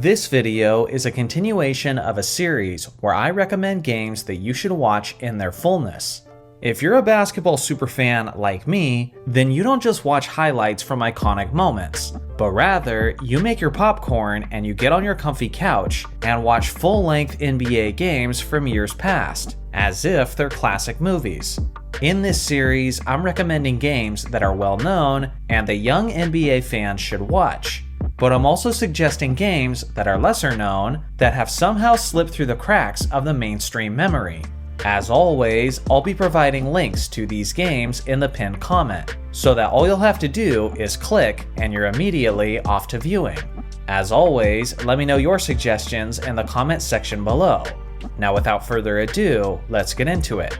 This video is a continuation of a series where I recommend games that you should watch in their fullness. If you're a basketball superfan like me, then you don't just watch highlights from iconic moments, but rather you make your popcorn and you get on your comfy couch and watch full-length NBA games from years past, as if they're classic movies. In this series, I'm recommending games that are well known and that young NBA fans should watch. But I'm also suggesting games that are lesser known that have somehow slipped through the cracks of the mainstream memory. As always, I'll be providing links to these games in the pinned comment, so that all you'll have to do is click and you're immediately off to viewing. As always, let me know your suggestions in the comment section below. Now without further ado, let's get into it.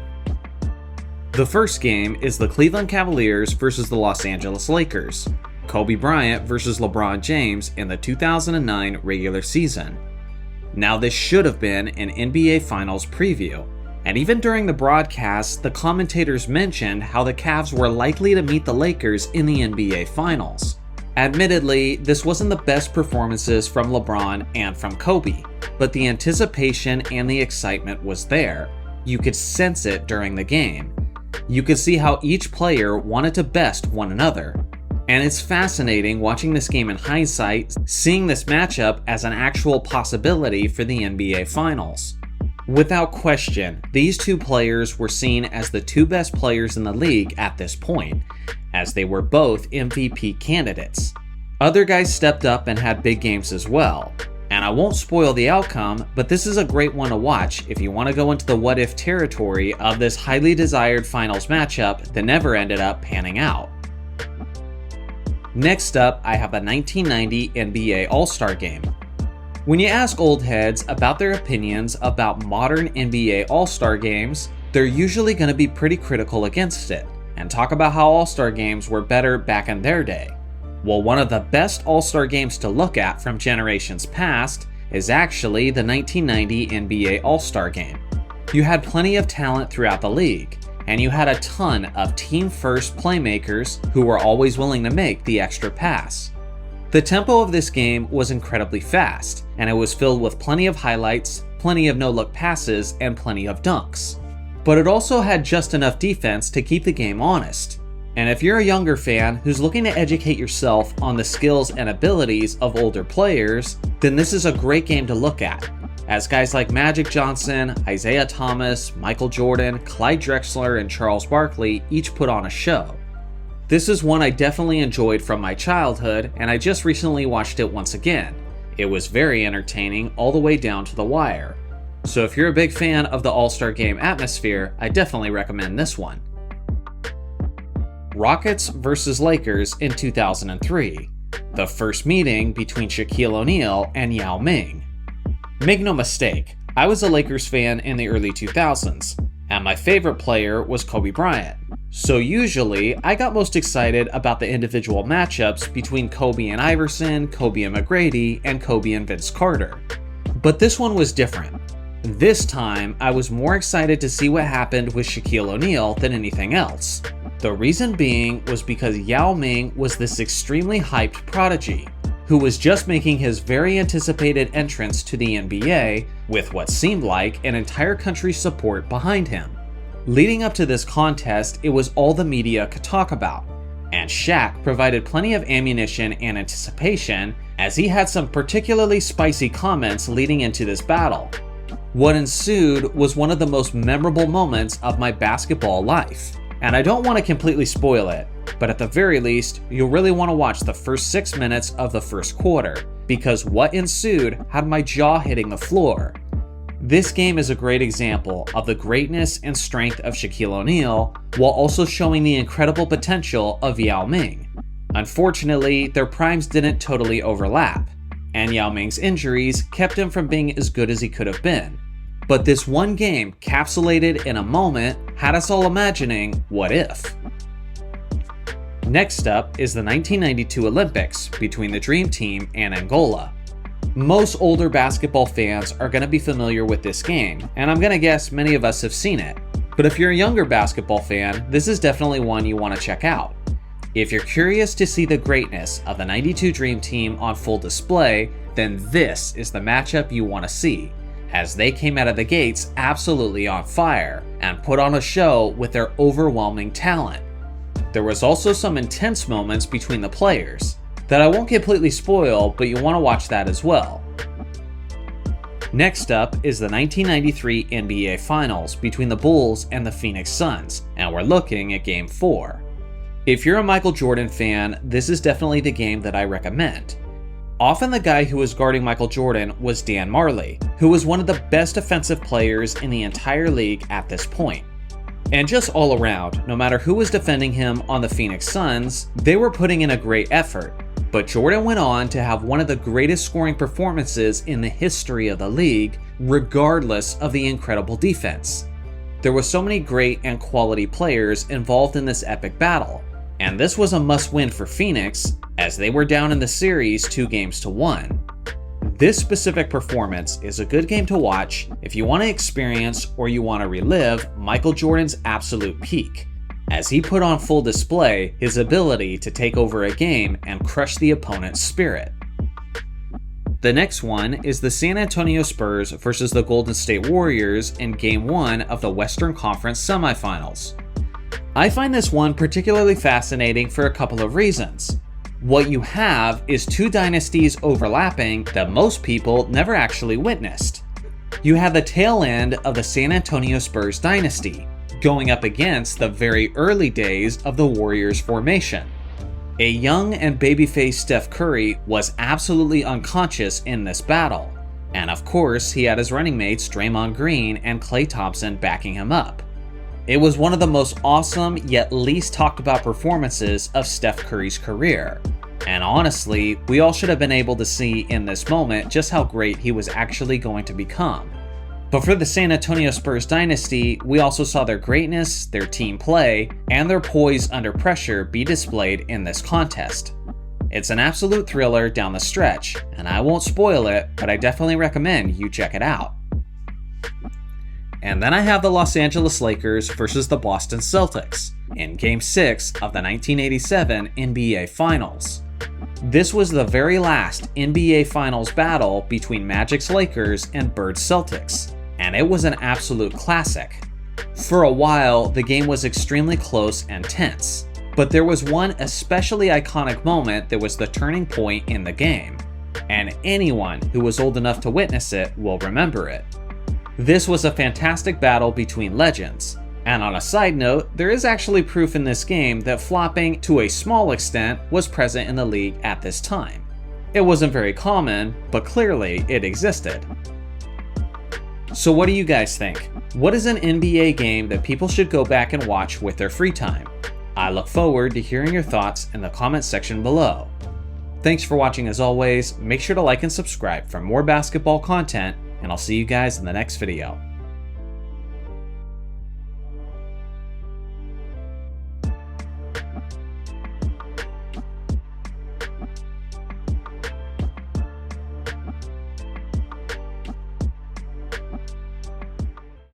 The first game is the Cleveland Cavaliers versus the Los Angeles Lakers. Kobe Bryant versus LeBron James in the 2009 regular season. Now this should have been an NBA Finals preview, and even during the broadcast, the commentators mentioned how the Cavs were likely to meet the Lakers in the NBA Finals. Admittedly, this wasn't the best performances from LeBron and from Kobe, but the anticipation and the excitement was there. You could sense it during the game. You could see how each player wanted to best one another. And it's fascinating watching this game in hindsight, seeing this matchup as an actual possibility for the NBA Finals. Without question, these two players were seen as the two best players in the league at this point, as they were both MVP candidates. Other guys stepped up and had big games as well. And I won't spoil the outcome, but this is a great one to watch if you want to go into the what-if territory of this highly desired finals matchup that never ended up panning out. Next up, I have the 1990 NBA AllStar Game. When you ask old heads about their opinions about modern NBA All-Star games, they're usually going to be pretty critical against it, and talk about how All-Star games were better back in their day. Well, one of the best All-Star games to look at from generations past is actually the 1990 NBA All-Star Game. You had plenty of talent throughout the league, and you had a ton of team-first playmakers who were always willing to make the extra pass. The tempo of this game was incredibly fast, and it was filled with plenty of highlights, plenty of no-look passes, and plenty of dunks. But it also had just enough defense to keep the game honest. And if you're a younger fan who's looking to educate yourself on the skills and abilities of older players, then this is a great game to look at, as guys like Magic Johnson, Isaiah Thomas, Michael Jordan, Clyde Drexler, and Charles Barkley each put on a show. This is one I definitely enjoyed from my childhood, and I just recently watched it once again. It was very entertaining all the way down to the wire. So if you're a big fan of the All-Star Game atmosphere, I definitely recommend this one. Rockets versus Lakers in 2003. The first meeting between Shaquille O'Neal and Yao Ming. Make no mistake, I was a Lakers fan in the early 2000s, and my favorite player was Kobe Bryant. So usually, I got most excited about the individual matchups between Kobe and Iverson, Kobe and McGrady, and Kobe and Vince Carter. But this one was different. This time, I was more excited to see what happened with Shaquille O'Neal than anything else. The reason being was because Yao Ming was this extremely hyped prodigy, who was just making his very anticipated entrance to the NBA with what seemed like an entire country's support behind him. Leading up to this contest, it was all the media could talk about, and Shaq provided plenty of ammunition and anticipation as he had some particularly spicy comments leading into this battle. What ensued was one of the most memorable moments of my basketball life, and I don't want to completely spoil it, but at the very least, you'll really want to watch the first 6 minutes of the first quarter, because what ensued had my jaw hitting the floor. This game is a great example of the greatness and strength of Shaquille O'Neal, while also showing the incredible potential of Yao Ming. Unfortunately, their primes didn't totally overlap, and Yao Ming's injuries kept him from being as good as he could have been. But this one game, capsulated in a moment, had us all imagining, what if? Next up is the 1992 Olympics between the Dream Team and Angola. Most older basketball fans are going to be familiar with this game, and I'm going to guess many of us have seen it. But if you're a younger basketball fan, this is definitely one you want to check out. If you're curious to see the greatness of the '92 Dream Team on full display, then this is the matchup you want to see, as they came out of the gates absolutely on fire and put on a show with their overwhelming talent. There was also some intense moments between the players that I won't completely spoil, but you want to watch that as well. Next up is the 1993 NBA Finals between the Bulls and the Phoenix Suns, and we're looking at Game 4. If you're a Michael Jordan fan, this is definitely the game that I recommend. Often the guy who was guarding Michael Jordan was Dan Marley, who was one of the best offensive players in the entire league at this point. And just all around, no matter who was defending him on the Phoenix Suns, they were putting in a great effort. But Jordan went on to have one of the greatest scoring performances in the history of the league, regardless of the incredible defense. There were so many great and quality players involved in this epic battle, and this was a must-win for Phoenix, as they were down in the series 2-1. This specific performance is a good game to watch if you want to experience or you want to relive Michael Jordan's absolute peak, as he put on full display his ability to take over a game and crush the opponent's spirit. The next one is the San Antonio Spurs versus the Golden State Warriors in Game 1 of the Western Conference semifinals. I find this one particularly fascinating for a couple of reasons. What you have is two dynasties overlapping that most people never actually witnessed. You have the tail end of the San Antonio Spurs dynasty, going up against the very early days of the Warriors formation. A young and babyface Steph Curry was absolutely unconscious in this battle, and of course he had his running mates Draymond Green and Klay Thompson backing him up. It was one of the most awesome yet least talked about performances of Steph Curry's career, and honestly, we all should have been able to see in this moment just how great he was actually going to become. But for the San Antonio Spurs dynasty, we also saw their greatness, their team play, and their poise under pressure be displayed in this contest. It's an absolute thriller down the stretch, and I won't spoil it, but I definitely recommend you check it out. And then I have the Los Angeles Lakers versus the Boston Celtics in Game 6 of the 1987 NBA Finals. This was the very last NBA Finals battle between Magic's Lakers and Bird's Celtics, and it was an absolute classic. For a while, the game was extremely close and tense, but there was one especially iconic moment that was the turning point in the game, and anyone who was old enough to witness it will remember it. This was a fantastic battle between legends, and on a side note, there is actually proof in this game that flopping to a small extent was present in the league at this time. It wasn't very common, but clearly it existed. So what do you guys think? What is an NBA game that people should go back and watch with their free time? I look forward to hearing your thoughts in the comments section below. Thanks for watching as always, make sure to like and subscribe for more basketball content, and I'll see you guys in the next video.